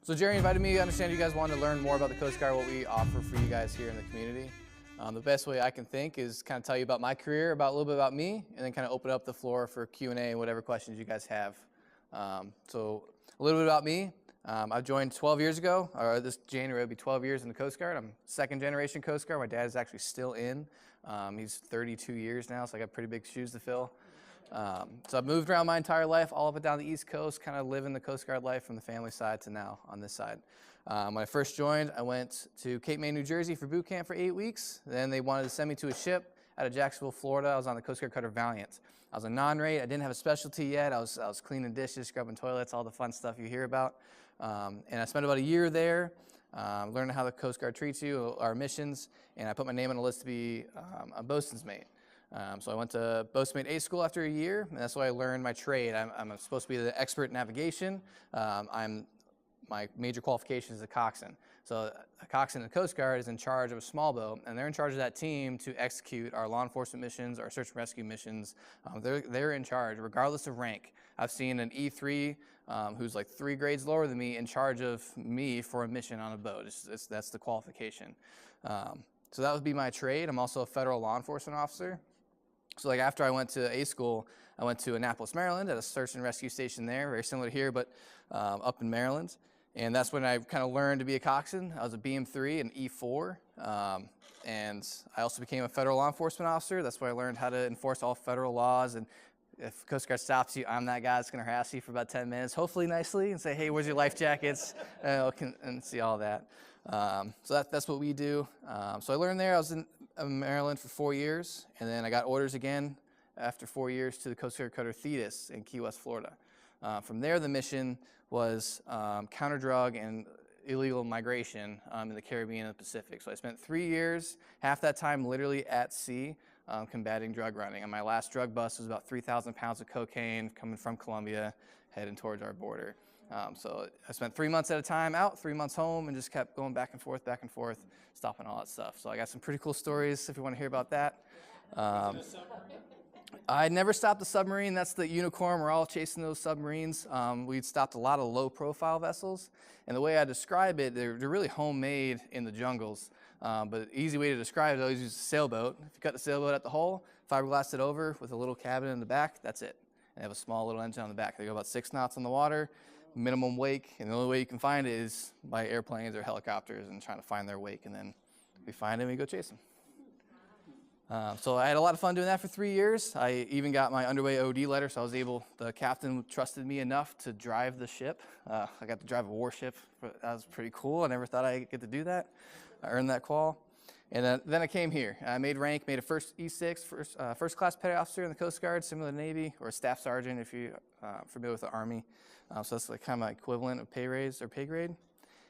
So Jerry invited me. I understand you guys wanted to learn more about the Coast Guard, what we offer for you guys here in the community. The best way I can think is kind of tell you about my career, about a little bit about me, and then kind of open up the floor for Q&A and whatever questions you guys have. So a little bit about me. I joined 12 years ago, or this January will be 12 years in the Coast Guard. I'm second generation Coast Guard. My dad is actually still in. He's 32 years now, so I got pretty big shoes to fill. So I've moved around my entire life, all up and down the East Coast, kind of living the Coast Guard life from the family side to now on this side. When I first joined, I went to Cape May, New Jersey for boot camp for 8 weeks. Then they wanted to send me to a ship out of Jacksonville, Florida. I was on the Coast Guard cutter Valiant. I was a non-rate. I didn't have a specialty yet. I was cleaning dishes, scrubbing toilets, all the fun stuff you hear about. And I spent about a year there, learning how the Coast Guard treats you, our missions, and I put my name on the list to be a boatswain's mate. So I went to Boatswain A school after a year, and that's why I learned my trade. I'm supposed to be the expert in navigation. My major qualification is a coxswain. So a coxswain in the Coast Guard is in charge of a small boat, and they're in charge of that team to execute our law enforcement missions, our search and rescue missions. They're in charge, regardless of rank. I've seen an E3 who's like 3 grades lower than me in charge of me for a mission on a boat. That's the qualification. So that would be my trade. I'm also a federal law enforcement officer. So like after I went to A school, I went to Annapolis, Maryland at a search and rescue station there, very similar to here, but up in Maryland. And that's when I kind of learned to be a coxswain. I was a BM3 and E4. And I also became a federal law enforcement officer. That's where I learned how to enforce all federal laws. And if Coast Guard stops you, I'm that guy that's going to harass you for about 10 minutes, hopefully nicely, and say, hey, where's your life jackets? And see all that. So that's what we do. So I learned there. I was in Maryland for 4 years, and then I got orders again after 4 years to the Coast Guard cutter THETIS in Key West, Florida. From there, the mission was counter-drug and illegal migration in the Caribbean and the Pacific. So I spent 3 years, half that time literally at sea, combating drug running. And my last drug bust was about 3,000 pounds of cocaine coming from Colombia, heading towards our border. So I spent 3 months at a time out, 3 months home, and just kept going back and forth, stopping all that stuff. So I got some pretty cool stories if you want to hear about that. I never stopped a submarine. That's the unicorn. We're all chasing those submarines. We'd stopped a lot of low-profile vessels. And the way I describe it, they're really homemade in the jungles. But the easy way to describe it, I always use a sailboat. If you cut the sailboat at the hull, fiberglass it over with a little cabin in the back, that's it. And they have a small little engine on the back. They go about 6 knots on the water, minimum wake, and the only way you can find it is by airplanes or helicopters and trying to find their wake, and then we find them and we go chase them. So I had a lot of fun doing that for 3 years. I even got my underway OD letter, so I was able, the captain trusted me enough to drive the ship. I got to drive a warship. That was pretty cool. I never thought I'd get to do that. I earned that qual. And then I came here. I made rank, made a first E6, first class petty officer in the Coast Guard, similar to the Navy, or a staff sergeant if you're familiar with the Army. So that's like kind of my equivalent of pay raise or pay grade.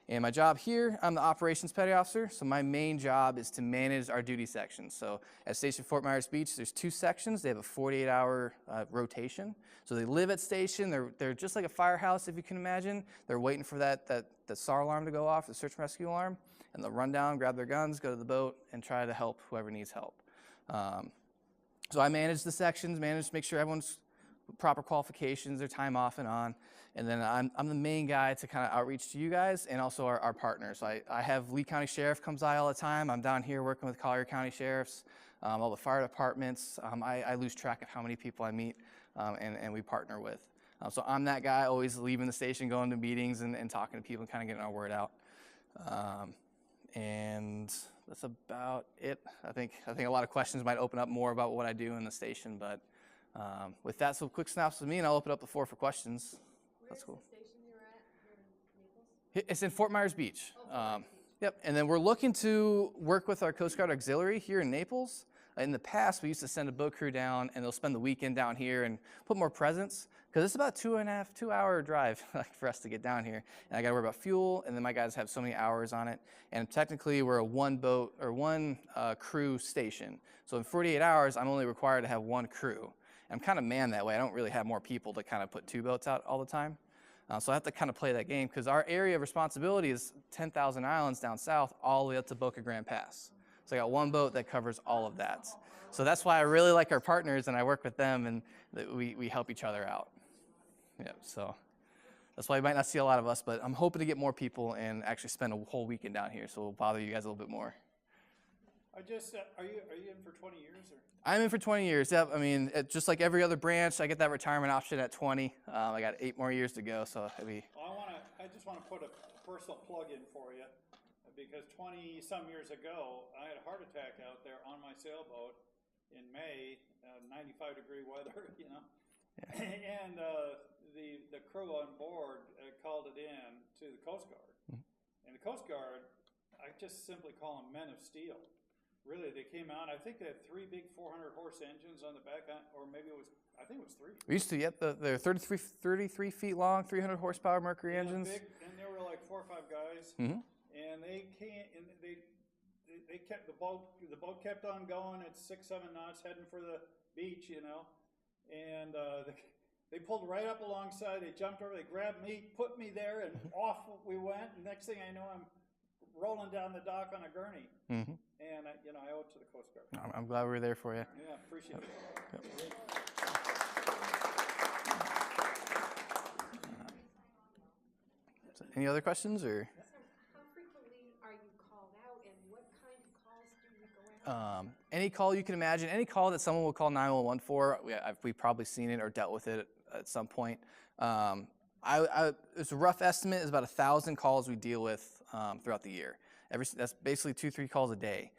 And my job here, I'm the operations petty officer. So my main job is to manage our duty sections. So at Station Fort Myers Beach, there's 2 sections. They have a 48-hour rotation. So they live at station. They're just like a firehouse, if you can imagine. They're waiting for the SAR alarm to go off, the search and rescue alarm. And they'll run down, grab their guns, go to the boat, and try to help whoever needs help. So I manage the sections, make sure everyone's proper qualifications, their time off and on. And then I'm the main guy to kind of outreach to you guys and also our partners. I have Lee County Sheriff comes by all the time. I'm down here working with Collier County Sheriffs, all the fire departments. I lose track of how many people I meet and we partner with. So I'm that guy always leaving the station, going to meetings and talking to people and kind of getting our word out. And that's about it. I think a lot of questions might open up more about what I do in the station, but with that, so quick synopsis of me, and I'll open up the floor for questions. That's cool. Where's the station you're at here in Naples? It's in Fort Myers Beach. Oh, Yep, and then we're looking to work with our Coast Guard Auxiliary here in Naples. In the past, we used to send a boat crew down, and they'll spend the weekend down here and put more presence, because it's about 2.5-2 hour drive for us to get down here. And I got to worry about fuel, and then my guys have so many hours on it. And technically, we're a one crew station. So in 48 hours, I'm only required to have 1 crew. I'm kind of manned that way. I don't really have more people to kind of put 2 boats out all the time. So I have to kind of play that game because our area of responsibility is 10,000 islands down south all the way up to Boca Grande Pass. So I got 1 boat that covers all of that. So that's why I really like our partners and I work with them and we help each other out. Yeah, so That's why you might not see a lot of us, but I'm hoping to get more people and actually spend a whole weekend down here, so we'll bother you guys a little bit more. I just, are you in for 20 years or? I'm in for 20 years. Yep. I mean, just like every other branch, I get that retirement option at 20. I got 8 more years to go, so it'll be. Well, I just want to put a personal plug in for you, because 20 some years ago, I had a heart attack out there on my sailboat in May, 95-degree weather, you know, yeah. And the crew on board called it in to the Coast Guard, and the Coast Guard, I just simply call them men of steel. Really, they came out. I think they had 3 big 400-horse engines on the back, or maybe it was, I think it was 3. We used to, yep, they're 33 feet long, 300 horsepower Mercury engines. Big, and there were like 4 or 5 guys, and they came, and they kept the boat kept on going at 6-7 knots, heading for the beach, you know, and they pulled right up alongside. They jumped over, they grabbed me, put me there, and off we went. And next thing I know, I'm rolling down the dock on a gurney. And you know, I owe it to the Coast Guard. I'm glad we were there for you. Yeah, appreciate it. Yep. Any other questions or? How frequently are you called out, and what kind of calls do you go out? Any call you can imagine, any call that someone will call 911 for, we've probably seen it or dealt with it at some point. It's a rough estimate, is about 1,000 calls we deal with throughout the year. That's basically 2-3 calls a day.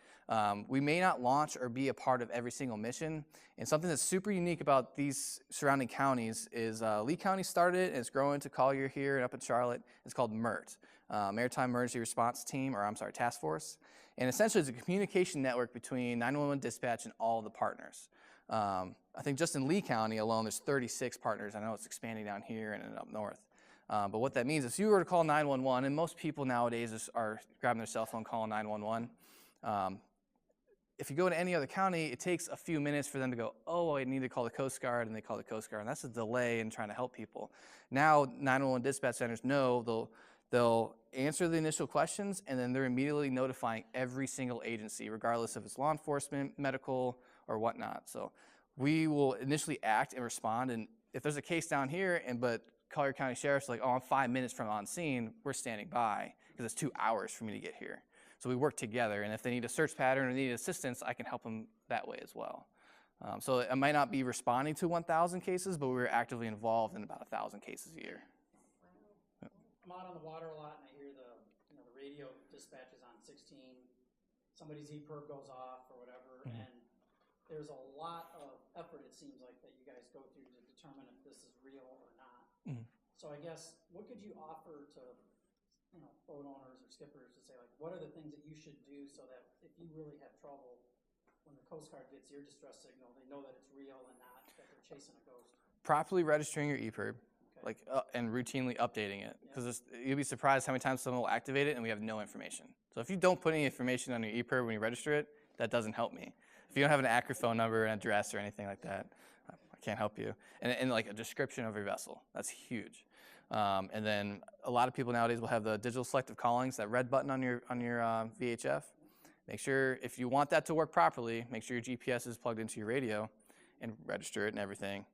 We may not launch or be a part of every single mission. And something that's super unique about these surrounding counties is Lee County started it, and it's growing to Collier here and up in Charlotte. It's called MERT, Maritime Emergency Response Team, or I'm sorry, Task Force. And essentially it's a communication network between 911 dispatch and all of the partners. I think just in Lee County alone, there's 36 partners. I know it's expanding down here and up north. But what that means is if you were to call 911, and most people nowadays are grabbing their cell phone calling 911, if you go to any other county, it takes a few minutes for them to go, oh, I need to call the Coast Guard, and they call the Coast Guard, and that's a delay in trying to help people. Now 911 dispatch centers know they'll answer the initial questions, and then they're immediately notifying every single agency, regardless if it's law enforcement, medical, or whatnot. So we will initially act and respond, and if there's a case down here, but Collier County Sheriff's like, oh, I'm 5 minutes from on scene, we're standing by, because it's 2 hours for me to get here. So we work together, and if they need a search pattern or need assistance, I can help them that way as well. So I might not be responding to 1,000 cases, but we're actively involved in about 1,000 cases a year. I'm out on the water a lot, and I hear the radio dispatches on 16. Somebody's EPIRB goes off or whatever, and there's a lot of effort, it seems like, that you guys go through to determine if this is real or not. So I guess, what could you offer to boat owners or skippers to say, like, what are the things that you should do so that if you really have trouble, when the Coast Guard gets your distress signal, they know that it's real and not that they're chasing a ghost? Properly registering your EPIRB, and routinely updating it, because you'll be surprised how many times someone will activate it and we have no information. So if you don't put any information on your EPIRB when you register it, that doesn't help me. If you don't have an accurate phone number, an address, or anything like that, I can't help you. And like a description of your vessel, that's huge. And then a lot of people nowadays will have the digital selective callings, that red button on your VHF. Make sure, if you want that to work properly, make sure your GPS is plugged into your radio and register it and everything.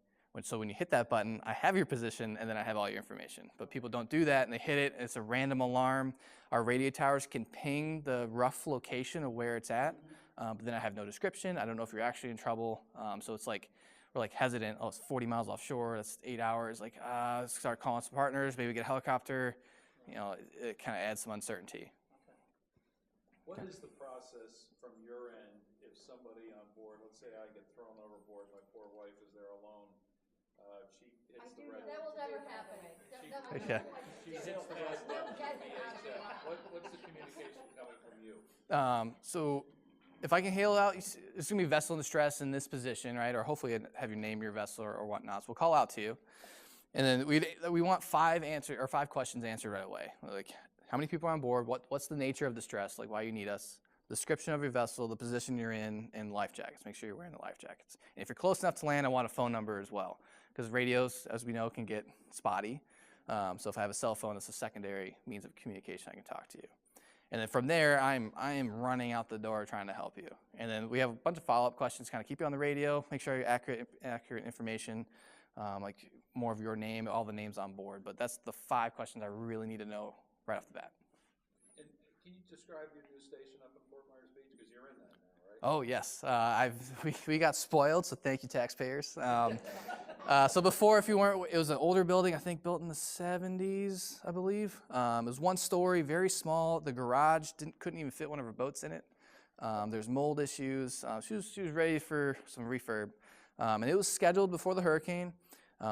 So when you hit that button, I have your position and then I have all your information. But people don't do that and they hit it, and it's a random alarm. Our radio towers can ping the rough location of where it's at, but then I have no description. I don't know if you're actually in trouble. So it's like, we're like hesitant. Oh, it's 40 miles offshore. That's 8 hours. Like, let's start calling some partners. Maybe get a helicopter. It kind of adds some uncertainty. Okay. What is the process from your end if somebody on board, let's say I get thrown overboard, my poor wife is there alone, she hits the red. That will never happen. She hits the red button. What's the communication coming from you? So if I can hail out, it's going to be vessel in distress in this position, right? Or hopefully have you name your vessel or whatnot. So we'll call out to you. And then we want 5 questions answered right away. Like, how many people are on board? What's the nature of distress? Like, why you need us? Description of your vessel, the position you're in, and life jackets. Make sure you're wearing the life jackets. And if you're close enough to land, I want a phone number as well, because radios, as we know, can get spotty. So if I have a cell phone, it's a secondary means of communication. I can talk to you. And then from there, I am running out the door trying to help you. And then we have a bunch of follow-up questions, kind of keep you on the radio, make sure you're accurate information. like more of your name, all the names on board. But that's the 5 questions I really need to know right off the bat. And can you describe your new station up in Fort Myers Beach? Because you're in that now, right? Oh yes, we got spoiled, so thank you, taxpayers. So before, if you weren't, it was an older building, I think built in the 70s, I believe. It was 1 story, very small. The garage couldn't even fit one of her boats in it. There's mold issues. She was ready for some refurb, and it was scheduled before the hurricane.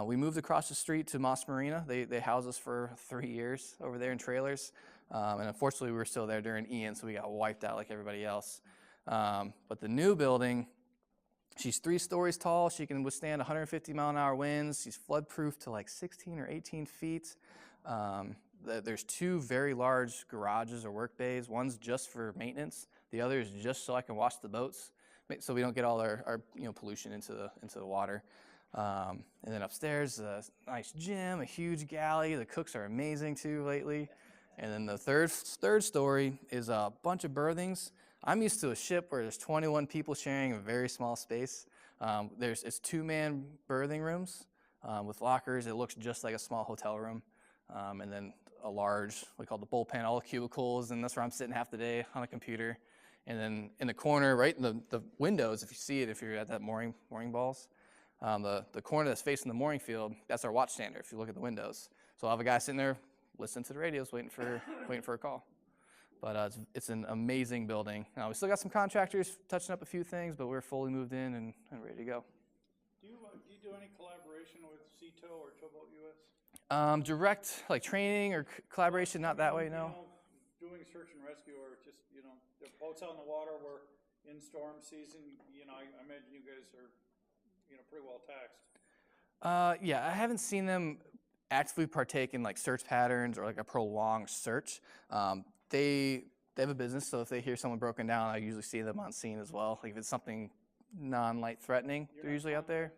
We moved across the street to Moss Marina. They housed us for 3 years over there in trailers, and unfortunately we were still there during Ian, so we got wiped out like everybody else. But the new building, she's 3 stories tall. She can withstand 150-mile-an-hour winds. She's flood-proof to like 16 or 18 feet. There's 2 very large garages or work bays. One's just for maintenance. The other is just so I can wash the boats, so we don't get all our pollution into the water. And then upstairs, a nice gym, a huge galley. The cooks are amazing too lately. And then the third story is a bunch of berthings. I'm used to a ship where there's 21 people sharing a very small space. It's 2-man berthing rooms with lockers. It looks just like a small hotel room. And then a large, we call the bullpen, all the cubicles, and that's where I'm sitting half the day on a computer. And then in the corner, right in the windows, if you see it, if you're at that mooring balls, the corner that's facing the mooring field, that's our watchstander if you look at the windows. So I'll have a guy sitting there listening to the radios, waiting for a call. But it's an amazing building. We still got some contractors touching up a few things, but we're fully moved in and ready to go. Do you do any collaboration with CTO or Towboat US? Direct, like training or collaboration, not that way, no. Doing search and rescue, or just, the boats out in the water, we're in storm season, I imagine you guys are, pretty well taxed. Yeah, I haven't seen them actively partake in like search patterns or like a prolonged search. They have a business, so if they hear someone broken down, I usually see them on scene as well. Like if it's something non-light threatening, they're usually out there.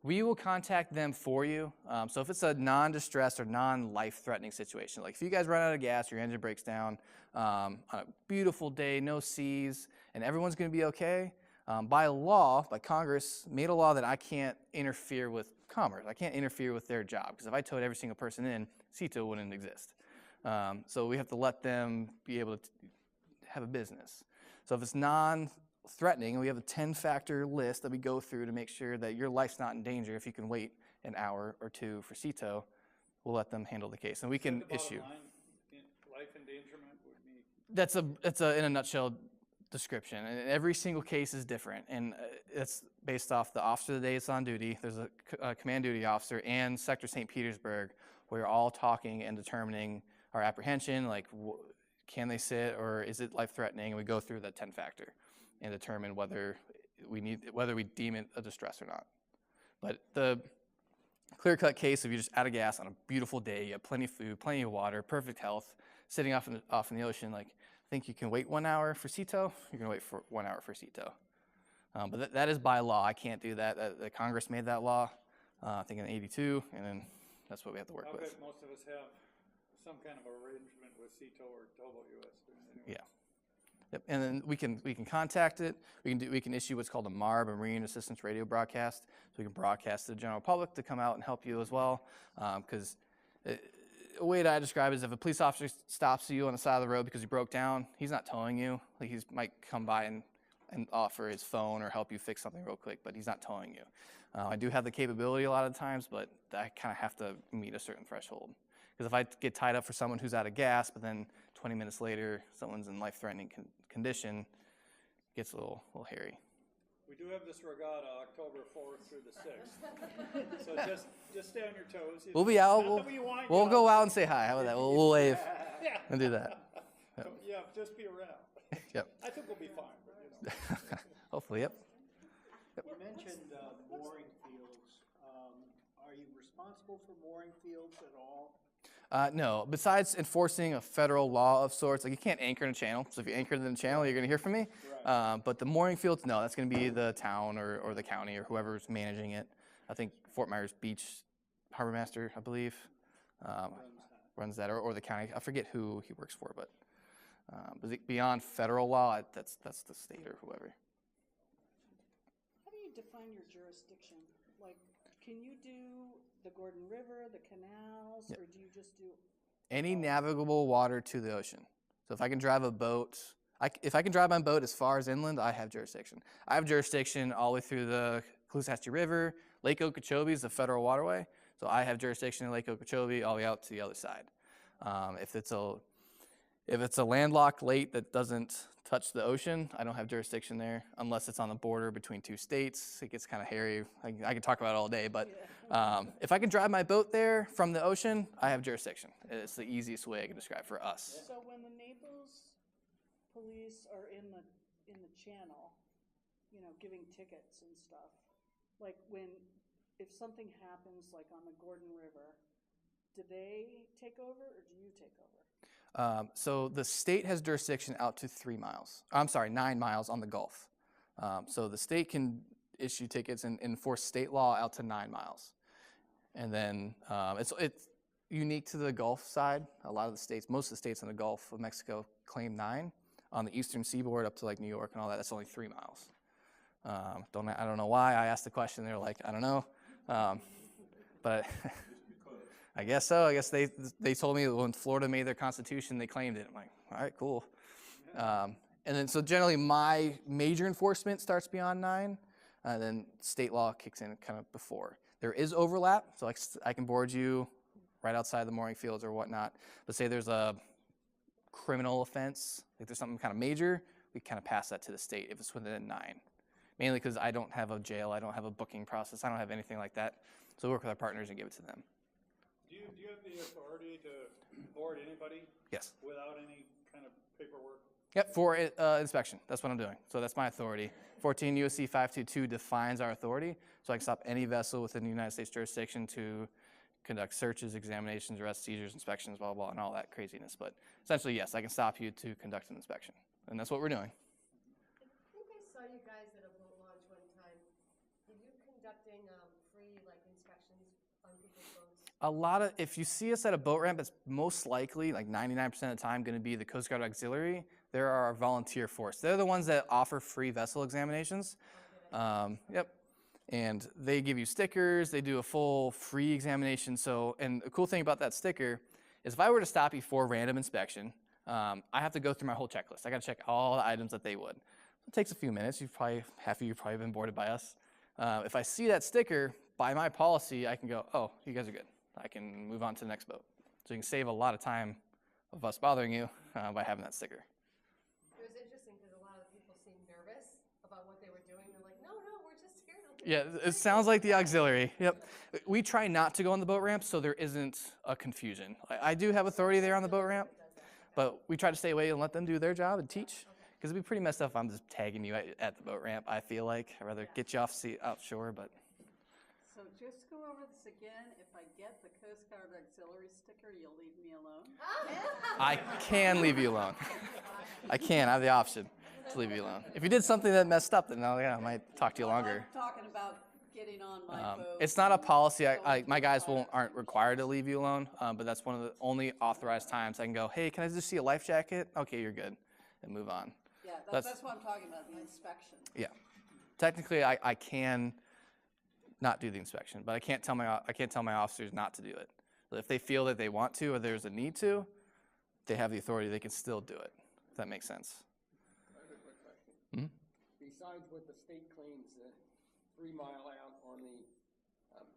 We will contact them for you. So if it's a non-distress or non-life threatening situation, like if you guys run out of gas, your engine breaks down on a beautiful day, no seas, and everyone's going to be okay, by law, by Congress, made a law that I can't interfere with commerce. I can't interfere with their job, because if I towed every single person in, CETO wouldn't exist. So we have to let them be able to have a business. So if it's non-threatening, we have a 10-factor list that we go through to make sure that your life's not in danger. If you can wait an hour or 2 for CETO, we'll let them handle the case, and we can issue. Life endangerment would be. That's in a nutshell description, and every single case is different, and it's based off the officer of the day that's on duty. There's a command duty officer and Sector St. Petersburg. We're all talking and determining our apprehension, like can they sit or is it life-threatening, and we go through that 10-factor and determine whether we deem it a distress or not. But the clear-cut case of you're just out of gas on a beautiful day, you have plenty of food, plenty of water, perfect health, sitting off in the ocean, like think you can wait 1 hour for CETO, you're gonna wait for 1 hour for CETO. But that is by law. I can't do that. The Congress made that law, I think in '82, and then that's what we have to work with. I bet most of us have some kind of arrangement with CETO or Towboat US. Anyway. Yeah. Yep. And then we can contact it. We can issue what's called a MARB, a Marine Assistance Radio Broadcast. So we can broadcast to the general public to come out and help you as well. Because a way that I describe it is if a police officer stops you on the side of the road because you broke down, he's not towing you. Like he might come by and offer his phone or help you fix something real quick, but he's not towing you. I do have the capability a lot of times, but I kind of have to meet a certain threshold. Because if I get tied up for someone who's out of gas, but then 20 minutes later someone's in life-threatening condition, it gets a little hairy. We do have this regatta October 4th through the 6th, so just stay on your toes. We'll be out. We'll go out and say hi. How about that? We'll wave and do that. Yep. Yeah, just be around. Yep. I think we'll be fine. But, Hopefully, yep. You mentioned mooring fields. Are you responsible for mooring fields at all? No, besides enforcing a federal law of sorts, like you can't anchor in a channel. So if you anchor in the channel, you're going to hear from me. Right. But the mooring fields, no, that's going to be the town or the county or whoever's managing it. I think Fort Myers Beach Harbor Master, I believe, runs that, or the county. I forget who he works for, but beyond federal law, that's the state or whoever. How do you define your jurisdiction? Like, can you do the Gordon River, the canals, or do you just do? Any navigable water to the ocean. So if I can drive a boat, if I can drive my boat as far as inland, I have jurisdiction. I have jurisdiction all the way through the Coastie River. Lake Okeechobee is the federal waterway, so I have jurisdiction in Lake Okeechobee all the way out to the other side. If it's a landlocked lake that doesn't touch the ocean, I don't have jurisdiction there unless it's on the border between two states. It gets kind of hairy. I can talk about it all day, but if I can drive my boat there from the ocean, I have jurisdiction. It's the easiest way I can describe for us. So when the Naples police are in the channel, you know, giving tickets and stuff, like if something happens like on the Gordon River, do they take over or do you take over? So the state has jurisdiction out to 3 miles. I'm sorry, 9 miles on the Gulf. So the state can issue tickets and enforce state law out to 9 miles. And then it's unique to the Gulf side. A lot of the states, most of the states in the Gulf of Mexico claim 9. On the eastern seaboard up to like New York and all that, that's only 3 miles. I don't know why I asked the question. They're like, I don't know. But I guess so. I guess they told me when Florida made their constitution, they claimed it. I'm like, all right, cool. And then so generally my major enforcement starts beyond 9, and then state law kicks in kind of before. There is overlap, so I can board you right outside the mooring fields or whatnot. But say there's a criminal offense, like there's something kind of major, we kind of pass that to the state if it's within 9. Mainly because I don't have a jail, I don't have a booking process, I don't have anything like that. So we work with our partners and give it to them. Do you have the authority to board anybody? Yes. Without any kind of paperwork? Yep, for inspection. That's what I'm doing. So that's my authority. 14 USC 522 defines our authority. So I can stop any vessel within the United States jurisdiction to conduct searches, examinations, arrests, seizures, inspections, blah, blah, and all that craziness. But essentially, yes, I can stop you to conduct an inspection. And that's what we're doing. I think I saw you guys at a boat launch one time. Were you conducting free inspections on people's boats? If you see us at a boat ramp, it's most likely, like 99% of the time, going to be the Coast Guard Auxiliary. They're our volunteer force. They're the ones that offer free vessel examinations. Yep. And they give you stickers. They do a full free examination. So, and the cool thing about that sticker is if I were to stop you for random inspection, I have to go through my whole checklist. I got to check all the items that they would. It takes a few minutes. Half of you probably been boarded by us. If I see that sticker, by my policy, I can go, oh, you guys are good. I can move on to the next boat. So you can save a lot of time of us bothering you by having that sticker. It was interesting because a lot of people seemed nervous about what they were doing. They're like, no, we're just here to Yeah, it sounds like the auxiliary. Yep. We try not to go on the boat ramp so there isn't a confusion. I do have authority there on the boat ramp, but we try to stay away and let them do their job and teach. Because it'd be pretty messed up if I'm just tagging you at the boat ramp, I feel like. I'd rather get you offshore, but. So just go over this again. If I get the Coast Guard Auxiliary sticker, you'll leave me alone? I can leave you alone. I can. I have the option to leave you alone. If you did something that messed up, then I might talk to you longer. I'm talking about getting on my boat. It's not a policy. My guys aren't required to leave you alone, but that's one of the only authorized times I can go, hey, can I just see a life jacket? Okay, you're good, and move on. Yeah, that's what I'm talking about, the inspection. Yeah. Technically, I can not do the inspection, but I can't tell my officers not to do it. But if they feel that they want to or there's a need to, they have the authority. They can still do it. If that makes sense. I have a quick question. Besides what the state claims, 3 mile out on the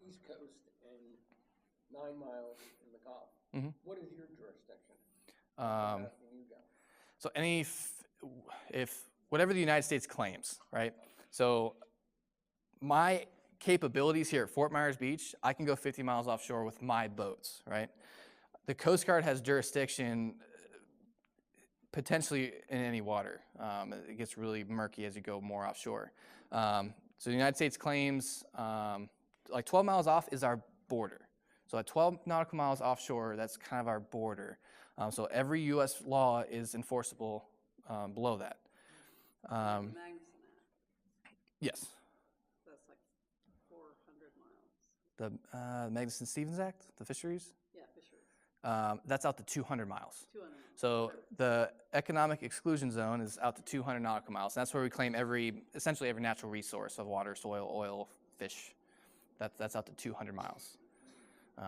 East Coast and 9 miles in the Gulf, what is your jurisdiction? You go. So if whatever the United States claims, right? So my capabilities here at Fort Myers Beach, I can go 50 miles offshore with my boats, right? The Coast Guard has jurisdiction potentially in any water. It gets really murky as you go more offshore. So the United States claims like 12 miles off is our border. So at 12 nautical miles offshore, that's kind of our border. So every U.S. law is enforceable below that. Magnuson Act. Yes. That's like 400 miles. The Magnuson-Stevens Act, the fisheries? Yeah, fisheries. That's out to 200 miles. 200 miles. So the economic exclusion zone is out to 200 nautical miles. That's where we claim essentially every natural resource of water, soil, oil, fish, That's up to 200 miles.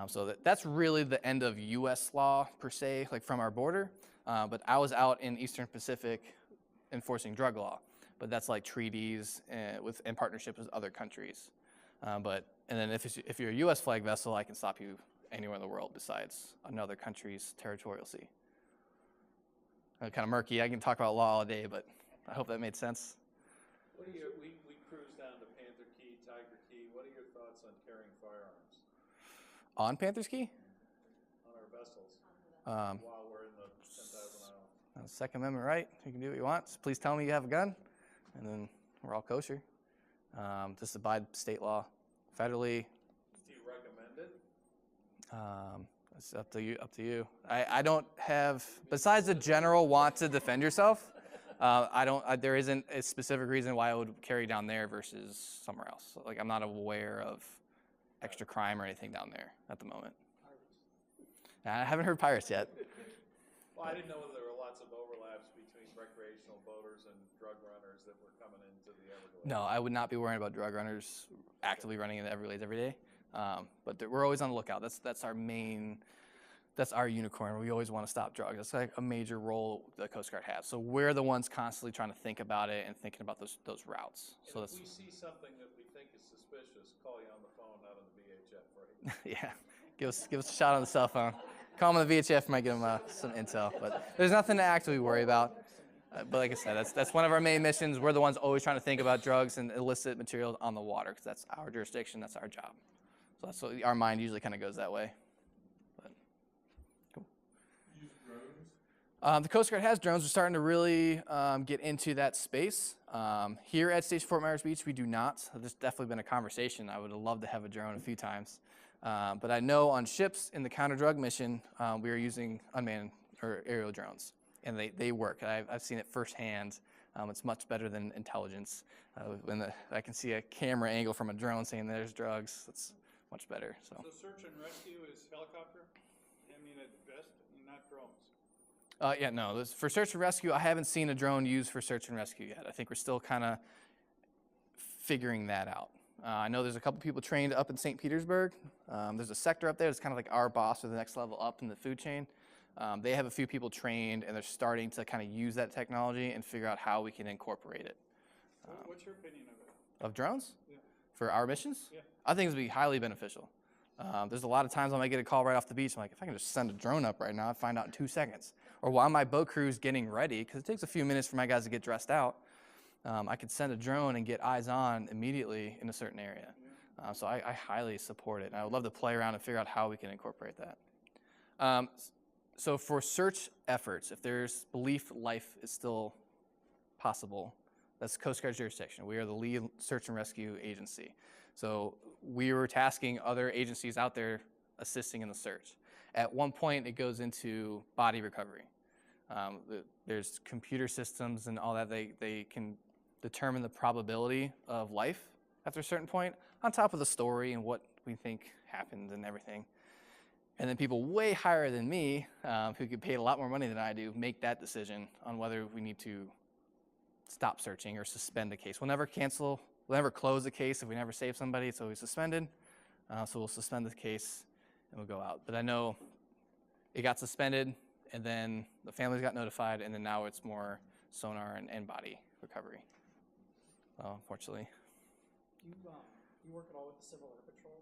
So that's really the end of U.S. law per se, like from our border. But I was out in Eastern Pacific enforcing drug law, but that's like treaties in partnership with other countries. And then if you're a U.S. flag vessel, I can stop you anywhere in the world besides another country's territorial sea. Kind of murky. I can talk about law all day, but I hope that made sense. What are your, we cruised down to Panther Key, Tiger Key. What are your thoughts on carrying firearms On Panthers Key? on our vessels while we're in the 10,000 mile? Second Amendment right. You can do what you want. So please tell me you have a gun, and then we're all kosher. Just abide state law. Federally, Do you recommend it? it's up to you. Up to you. I don't have, besides the general want to defend yourself, there isn't a specific reason why I would carry down there versus somewhere else. So, like, I'm not aware of extra crime or anything down there at the moment. I haven't heard pirates yet. Well, I didn't know whether there were lots of overlaps between recreational boaters and drug runners that were coming into the Everglades. No, I would not be worrying about drug runners actively running in the Everglades every day. But we're always on the lookout. That's our main, that's our unicorn. We always want to stop drugs. That's like a major role the Coast Guard has. So we're the ones constantly trying to think about it and thinking about those routes. And So if that's, we see something that we think is suspicious, call you on the phone, not on the VHF, right? yeah, give us a shot on the cell phone. Call them on the VHF, might give them some intel. But there's nothing to actively worry about. But like I said, that's one of our main missions. We're the ones always trying to think about drugs and illicit materials on the water because that's our jurisdiction, that's our job. So that's what our mind usually kind of goes that way. But, cool. Use drones? The Coast Guard has drones. We're starting to really get into that space. Here at Station Fort Myers Beach, we do not. There's definitely been a conversation. I would have loved to have a drone a few times. But I know on ships in the counter-drug mission, we are using unmanned or aerial drones. And they work. I've seen it firsthand. It's much better than intelligence. When I can see a camera angle from a drone saying there's drugs, it's much better. So search and rescue is helicopter? I mean, at best, not drones. Yeah, no. For search and rescue, I haven't seen a drone used for search and rescue yet. I think we're still kind of figuring that out. I know there's a couple people trained up in St. Petersburg. There's a sector up there that's kind of like our boss or the next level up in the food chain. They have a few people trained, and they're starting to kind of use that technology and figure out how we can incorporate it. What's your opinion of it? Of drones? Yeah. For our missions? Yeah. I think it would be highly beneficial. There's a lot of times I might get a call right off the beach. I'm like, if I can just send a drone up right now, I'd find out in 2 seconds. Or while my boat crew's getting ready, because it takes a few minutes for my guys to get dressed out, I could send a drone and get eyes on immediately in a certain area. So I highly support it. And I would love to play around and figure out how we can incorporate that. So for search efforts, if there's belief life is still possible, that's Coast Guard's jurisdiction. We are the lead search and rescue agency. So we were tasking other agencies out there assisting in the search. At one point, it goes into body recovery. There's computer systems and all that. They can determine the probability of life after a certain point, on top of the story and what we think happened and everything. And then people way higher than me, who get paid a lot more money than I do, make that decision on whether we need to stop searching or suspend a case. We'll never cancel, we'll never close a case if we never save somebody. It's always suspended. So we'll suspend the case and we'll go out. But I know it got suspended, and then the families got notified, and then now it's more sonar and body recovery, unfortunately. Do you work at all with the Civil Air Patrol,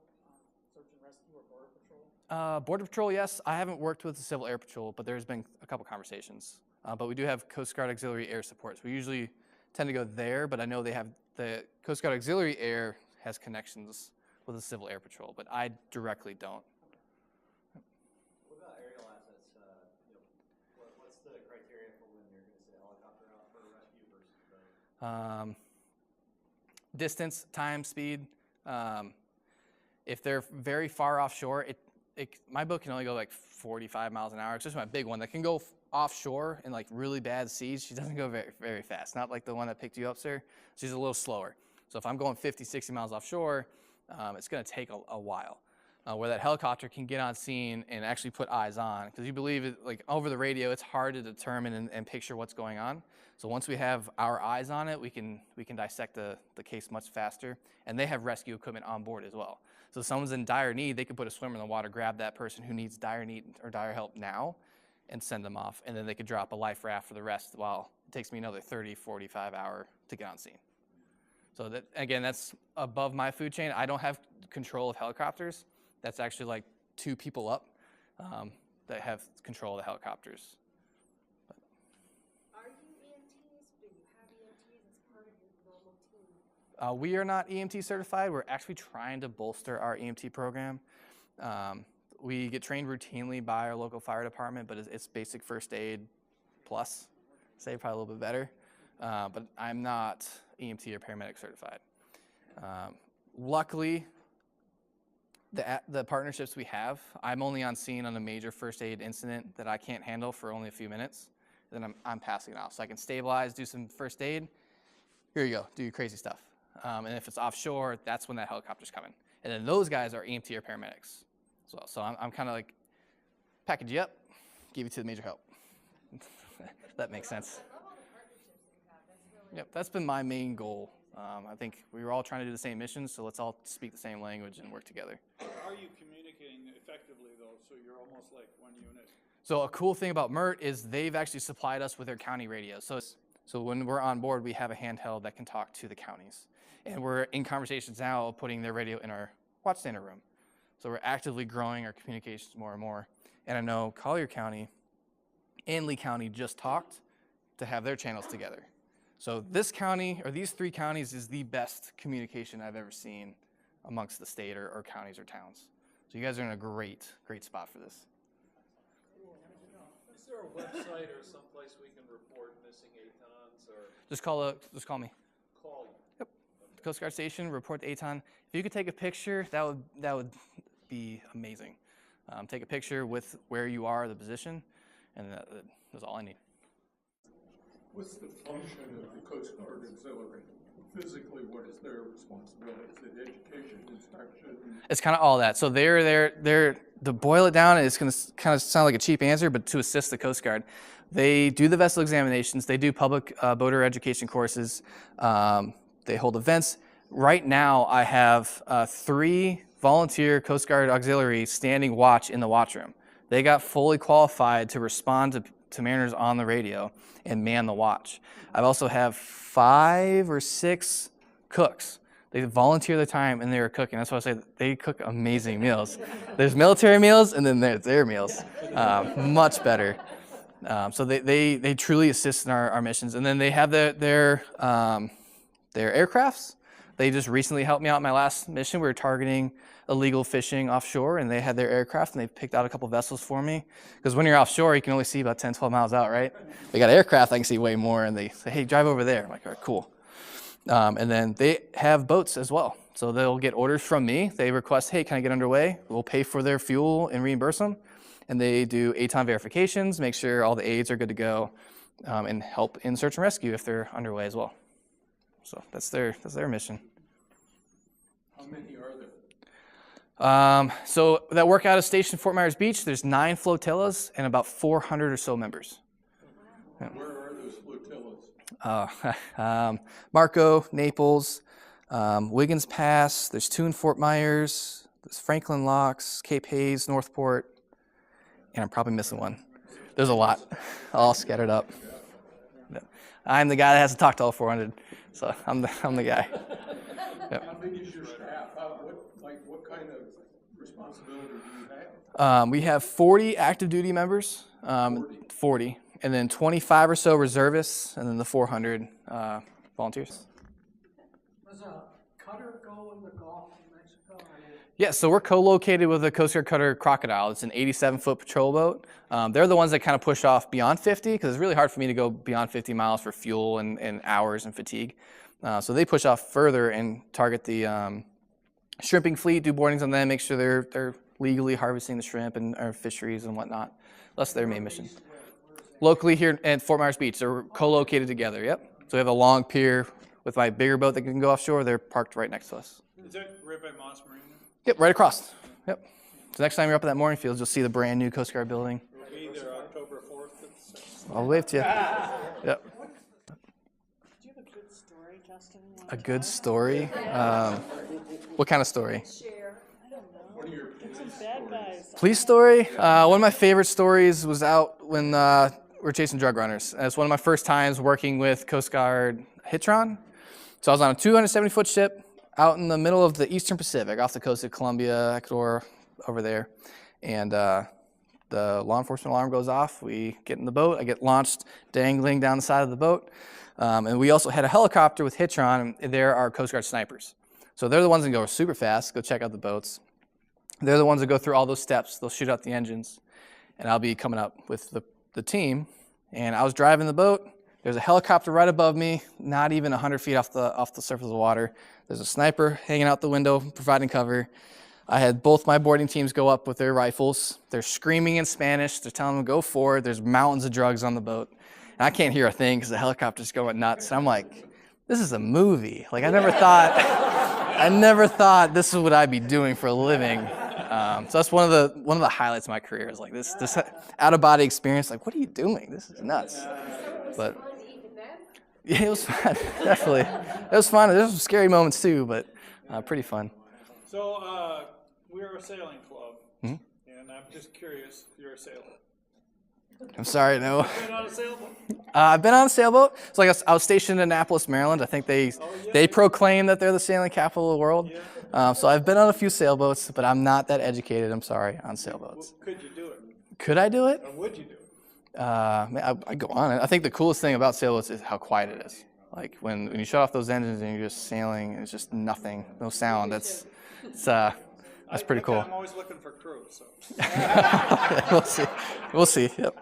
search and rescue, or Border Patrol? Border Patrol, yes. I haven't worked with the Civil Air Patrol, but there's been a couple conversations. But we do have Coast Guard Auxiliary Air Support. So we usually tend to go there, but I know they have the Coast Guard Auxiliary Air has connections with the Civil Air Patrol, but I directly don't. What about aerial assets? What's the criteria for when you're going to say helicopter out for a rescue versus boat? Distance, time, speed. If they're very far offshore, my boat can only go like 45 miles an hour. It's just my big one that can go offshore in like really bad seas. She doesn't go very, very fast. Not like the one that picked you up, sir. She's a little slower. So if I'm going 50, 60 miles offshore, it's going to take a while. where that helicopter can get on scene and actually put eyes on. Because you believe it, like over the radio, it's hard to determine and picture what's going on. So once we have our eyes on it, we can dissect the case much faster. And they have rescue equipment on board as well. So if someone's in dire need, they can put a swimmer in the water, grab that person who needs dire need or dire help now, and send them off. And then they could drop a life raft for the rest while it takes me another 30, 45 hour to get on scene. So that, again, that's above my food chain. I don't have control of helicopters. That's actually like 2 people up that have control of the helicopters. Are you EMTs? Do you have EMTs as part of your normal team? We are not EMT certified. We're actually trying to bolster our EMT program. We get trained routinely by our local fire department, but it's basic first aid plus, say probably a little bit better. But I'm not EMT or paramedic certified. Luckily, the partnerships we have, I'm only on scene on a major first aid incident that I can't handle for only a few minutes. Then I'm passing it off. So I can stabilize, do some first aid. Here you go, do your crazy stuff. And if it's offshore, that's when that helicopter's coming. And then those guys are EMT or paramedics as well. So I'm kind of like, package you up, give you to the major help. That makes sense. I love all the partnerships that you have. That's really Yep, that's been my main goal. I think we were all trying to do the same mission, so let's all speak the same language and work together. Are you communicating effectively though, so you're almost like one unit? So a cool thing about MERT is they've actually supplied us with their county radios. So when we're on board, we have a handheld that can talk to the counties. And we're in conversations now of putting their radio in our watchstander room. So we're actively growing our communications more and more. And I know Collier County and Lee County just talked to have their channels together. So this county, or these 3 counties, is the best communication I've ever seen amongst the state or counties or towns. So you guys are in a great spot for this. Is there a website or someplace we can report missing ATONs or Just call me. call you? Yep. Coast Guard Station, report the ATON. If you could take a picture, that would be amazing. Take a picture with where you are, the position, and that's all I need. What's the function of the Coast Guard Auxiliary? Physically, what is their responsibility? Is it education, inspection? It's kind of all that. So they're to boil it down, it's going to kind of sound like a cheap answer, but to assist the Coast Guard. They do the vessel examinations. They do public boater education courses. They hold events. Right now, I have 3 volunteer Coast Guard auxiliaries standing watch in the watch room. They got fully qualified to respond to mariners on the radio and man the watch. I also have 5 or 6 cooks. They volunteer their time and they're cooking. That's why I say they cook amazing meals. There's military meals and then there's their meals. Much better. So they truly assist in our missions. And then they have their aircrafts. They just recently helped me out in my last mission. We were targeting illegal fishing offshore, and they had their aircraft, and they picked out a couple vessels for me. Because when you're offshore, you can only see about 10, 12 miles out, right? They got aircraft, I can see way more, and they say, hey, drive over there. I'm like, all right, cool. And then they have boats as well. So they'll get orders from me. They request, hey, can I get underway? We'll pay for their fuel and reimburse them. And they do ATON verifications, make sure all the aids are good to go, and help in search and rescue if they're underway as well. So that's their mission. How many are there? So that work out of Station Fort Myers Beach, there's 9 flotillas and about 400 or so members. Yeah. Where are those flotillas? Marco, Naples, Wiggins Pass, there's 2 in Fort Myers, there's Franklin Locks, Cape Hayes, Northport, and I'm probably missing one. There's a lot, all scattered up. I'm the guy that has to talk to all 400, so I'm the guy. Yep. How big is your staff? What kind of responsibility do you have? We have 40 active duty members, 40, and then 25 or so reservists, and then the 400 volunteers. Does a cutter go in the Gulf of Mexico? Yeah, so we're co-located with the Coast Guard cutter Crocodile. It's an 87-foot patrol boat. They're the ones that kind of push off beyond 50, because it's really hard for me to go beyond 50 miles for fuel and hours and fatigue. So they push off further and target the shrimping fleet, do boardings on them, make sure they're legally harvesting the shrimp and our fisheries and whatnot. That's their main mission. Locally here at Fort Myers Beach, they're co-located together, yep. So we have a long pier with my bigger boat that can go offshore. They're parked right next to us. Is that right by Moss Marina? Yep, right across. Yep. So next time you're up at that mooring field, you'll see the brand new Coast Guard building. We'll be there October 4th and 6th. I'll wave to you. Yep. Do you have a good story, Justin? you wanna A tell good us? story. What kind of story? Share. I don't know. Get some bad guys. Police story. One of my favorite stories was out when we were chasing drug runners. It's one of my first times working with Coast Guard Hitron. So I was on a 270-foot ship out in the middle of the Eastern Pacific, off the coast of Colombia, Ecuador, over there. And the law enforcement alarm goes off. We get in the boat. I get launched dangling down the side of the boat. And we also had a helicopter with Hitron, and there are Coast Guard snipers. So they're the ones that go super fast, go check out the boats. They're the ones that go through all those steps. They'll shoot out the engines. And I'll be coming up with the team. And I was driving the boat. There's a helicopter right above me, not even 100 feet off the surface of the water. There's a sniper hanging out the window, providing cover. I had both my boarding teams go up with their rifles. They're screaming in Spanish. They're telling them to go forward. There's mountains of drugs on the boat. And I can't hear a thing because the helicopter's going nuts. And I'm like, this is a movie. Like, I never thought this is what I'd be doing for a living. So that's one of the highlights of my career is like this out-of-body experience. Like, what are you doing? This is nuts. But yeah, it was fun. Definitely, it was fun. There was some scary moments too, but pretty fun. So we're a sailing club, and I'm just curious if you're a sailor. I'm sorry, no. Been on a sailboat? I've been on a sailboat. So like I was stationed in Annapolis, Maryland. I think they proclaim that they're the sailing capital of the world. Yeah. So I've been on a few sailboats, but I'm not that educated. I'm sorry on sailboats. Could you do it? Could I do it? Or would you do it? I go on it. I think the coolest thing about sailboats is how quiet it is. Like when you shut off those engines and you're just sailing, it's just nothing, no sound. That's pretty cool. I'm always looking for crew. So. We'll see. Yep.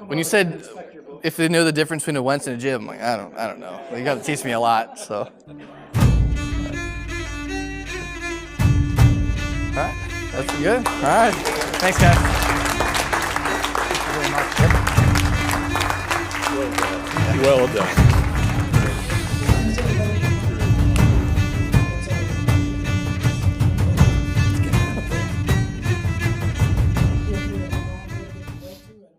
When you said if they know the difference between a Wentz and a jib, I'm like, I don't know. You got to teach me a lot. So. All right. That's good. All right. Thanks, guys. Well done.